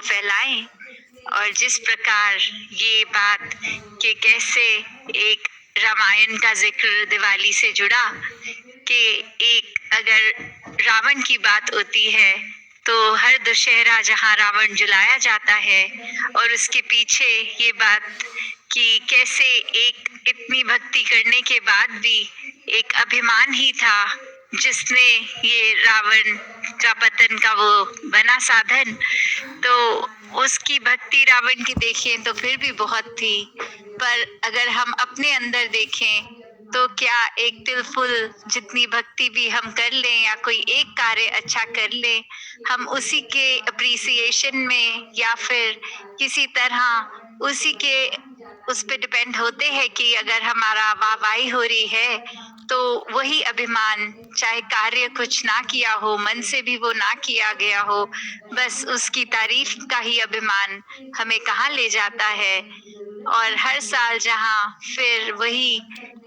फैलाएं। और जिस प्रकार ये बात कि कैसे एक रामायण का जिक्र दिवाली से जुड़ा, कि एक अगर रावण की बात होती है तो हर दशहरा जहाँ रावण जलाया जाता है, और उसके पीछे ये बात कि कैसे एक इतनी भक्ति करने के बाद भी एक अभिमान ही था जिसने ये रावण का पतन का वो बना साधन। तो उसकी भक्ति रावण की देखें तो फिर भी बहुत थी, पर अगर हम अपने अंदर देखें तो क्या एक तिलफुल जितनी भक्ति भी हम कर लें या कोई एक कार्य अच्छा कर लें, हम उसी के अप्रिसिएशन में या फिर किसी तरह उसी के उस पे डिपेंड होते हैं कि अगर हमारा वाहवाही हो रही है तो वही अभिमान, चाहे कार्य कुछ ना किया हो, मन से भी वो ना किया गया हो, बस उसकी तारीफ का ही अभिमान हमें कहाँ ले जाता है। और हर साल जहाँ फिर वही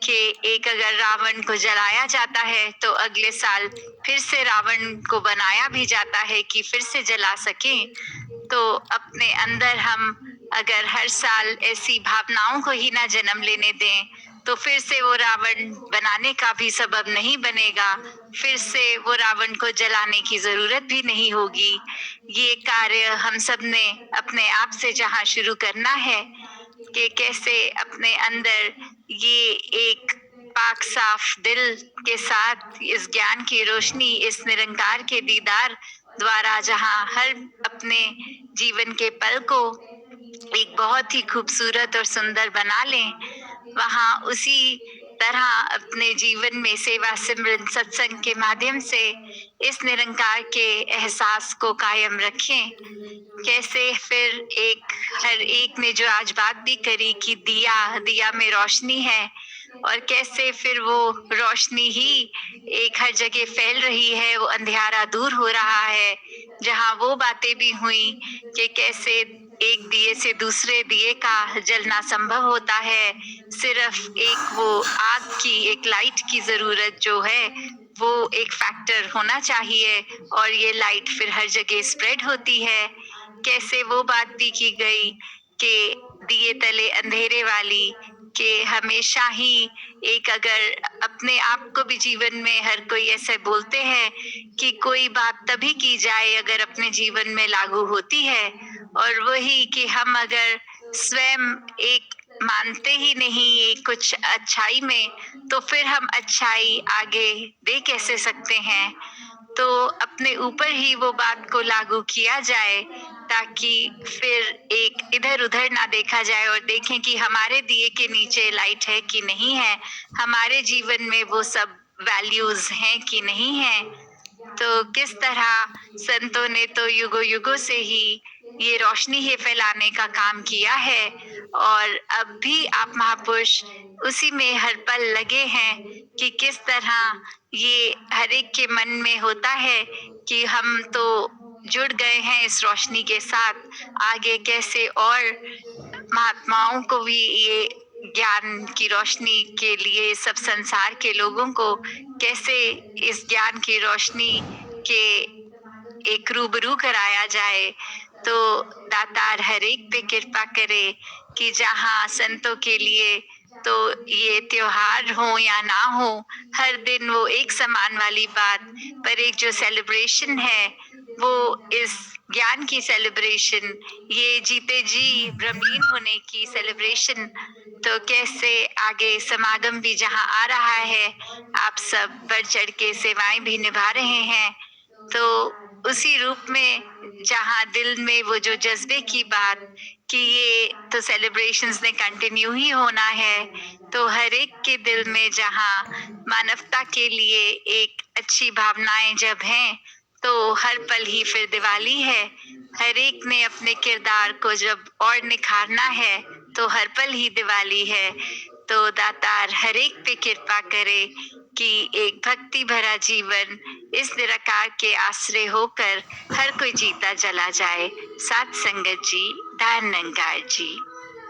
कि एक अगर रावण को जलाया जाता है तो अगले साल फिर से रावण को बनाया भी जाता है कि फिर से जला सकें। तो अपने अंदर हम अगर हर साल ऐसी भावनाओं को ही ना जन्म लेने दें तो फिर से वो रावण बनाने का भी सबब नहीं बनेगा, फिर से वो रावण को जलाने की जरूरत भी नहीं होगी। ये कार्य हम सब ने अपने आप से जहाँ शुरू करना है कि कैसे अपने अंदर ये एक पाक साफ दिल के साथ इस ज्ञान की रोशनी, इस निरंकार के दीदार द्वारा जहाँ हर अपने जीवन के पल को एक बहुत ही खूबसूरत और सुंदर बना लें, वहाँ उसी तरह अपने जीवन में सेवा सिमरन सत्संग के माध्यम से इस निरंकार के एहसास को कायम रखें। कैसे फिर एक हर एक ने जो आज बात भी करी कि दिया दिया में रोशनी है, और कैसे फिर वो रोशनी ही एक हर जगह फैल रही है, वो अंधियारा दूर हो रहा है। जहाँ वो बातें भी हुई कि कैसे एक दिए से दूसरे दिए का जलना संभव होता है, सिर्फ एक वो आग की, एक लाइट की जरूरत जो है वो एक फैक्टर होना चाहिए, और ये लाइट फिर हर जगह स्प्रेड होती है। कैसे वो बात भी की गई कि दिए तले अंधेरे वाली, कि हमेशा ही एक अगर अपने आप को भी जीवन में हर कोई ऐसे बोलते हैं कि कोई बात तभी की जाए अगर अपने जीवन में लागू होती है, और वही कि हम अगर स्वयं एक मानते ही नहीं कुछ अच्छाई में, तो फिर हम अच्छाई आगे दे कैसे सकते हैं। तो अपने ऊपर ही वो बात को लागू किया जाए ताकि फिर एक इधर उधर ना देखा जाए, और देखें कि हमारे दिए के नीचे लाइट है कि नहीं है, हमारे जीवन में वो सब वैल्यूज हैं कि नहीं है। तो किस तरह संतों ने तो युगों युगों से ही ये रोशनी ही फैलाने का काम किया है, और अब भी आप महापुरुष उसी में हर पल लगे हैं कि किस तरह ये हर एक के मन में होता है कि हम तो जुड़ गए हैं इस रोशनी के साथ, आगे कैसे और महात्माओं को भी ये ज्ञान की रोशनी के लिए, सब संसार के लोगों को कैसे इस ज्ञान की रोशनी के एक रूबरू कराया जाए। तो दातार हर एक पे कृपा करे कि जहाँ संतों के लिए तो ये त्योहार हो या ना हो, हर दिन वो एक समान वाली बात, पर एक जो सेलिब्रेशन है वो इस ज्ञान की सेलिब्रेशन, ये जीते जी ब्रह्मलीन होने की सेलिब्रेशन। तो कैसे आगे समागम भी जहाँ आ रहा है, आप सब बढ़ चढ़ के सेवाएं भी निभा रहे हैं, तो उसी रूप में जहाँ दिल में वो जो जज्बे की बात कि ये तो सेलिब्रेशंस ने कंटिन्यू ही होना है, तो हर एक के दिल में जहाँ मानवता के लिए एक अच्छी भावनाएं जब हैं, तो हर पल ही फिर दिवाली है। हर एक ने अपने किरदार को जब और निखारना है तो हर पल ही दिवाली है। तो दातार हर एक पे कृपा करे कि एक भक्ति भरा जीवन इस निराकार के आश्रय होकर हर कोई जीता चला जाए। सात संगत जी, धार नंगार जी।